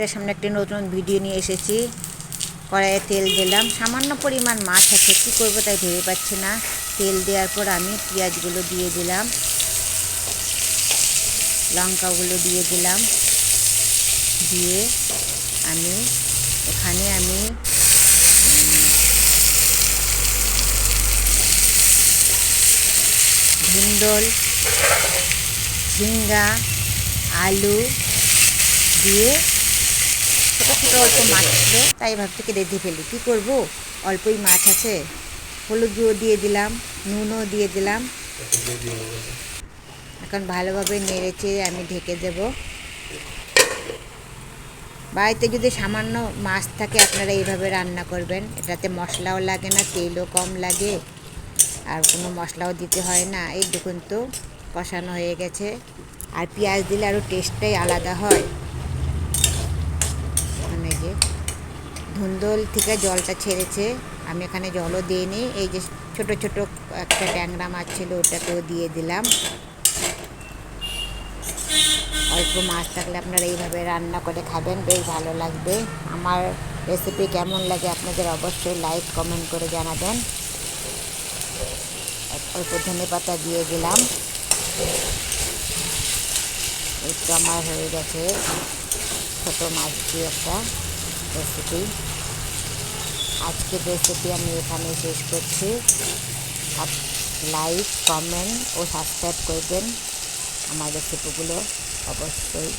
এর সামনে একটি নতুন ভিডিও নিয়ে এসেছি। কড়াইয়ে তেল দিলাম, সামান্য পরিমাণ মাছ আছে, কী করবো তাই ভেবে পাচ্ছি না। তেল দেওয়ার পর আমি পেঁয়াজগুলো দিয়ে দিলাম, লঙ্কাগুলো দিয়ে দিলাম, দিয়ে আমি এখানে ধুন্দল, ঝিঙ্গা, আলু দিয়ে ছোটো ছোটো অল্প মাছ ছিল, তাই ভাবছি কি রেঁধে ফেলি, কী করবো, অল্পই মাছ আছে। হলুদ গুঁড়ো দিয়ে দিলাম, নুনও দিয়ে দিলাম। এখন ভালোভাবে নেড়েচে আমি ঢেকে দেব। বাড়িতে যদি সামান্য মাছ থাকে আপনারা এইভাবে রান্না করবেন, এটাতে মশলাও লাগে না, তেলও কম লাগে, আর কোনো মশলাও দিতে হয় না। এই দেখুন তো কষানো হয়ে গেছে, আর পেঁয়াজ দিলে আরও টেস্টটাই আলাদা হয়। মানে যে ধুন্দল থেকে জলটা ছেড়েছে, আমি এখানে জলও দিইনি। এই যে ছোট ছোট একটা ট্যাংরা মাছ ছিল, ওটাকেও দিয়ে দিলাম। অল্প মাছ থাকলে আপনারা এইভাবে রান্না করে খাবেন, বেশ ভালো লাগবে। আমার রেসিপি কেমন লাগে আপনাদের অবশ্যই লাইক কমেন্ট করে জানাবেন। অল্প ধনেপাতা দিয়ে দিলাম। একটু আমার হয়ে গেছে ছোটো মাছ দিয়ে একটা রেসিপি। আজকের রেসিপি আমি এখানে শেষ করছি। লাইক কমেন্ট ও সাবস্ক্রাইব করবেন আমার রেসিপিগুলো অবশ্যই।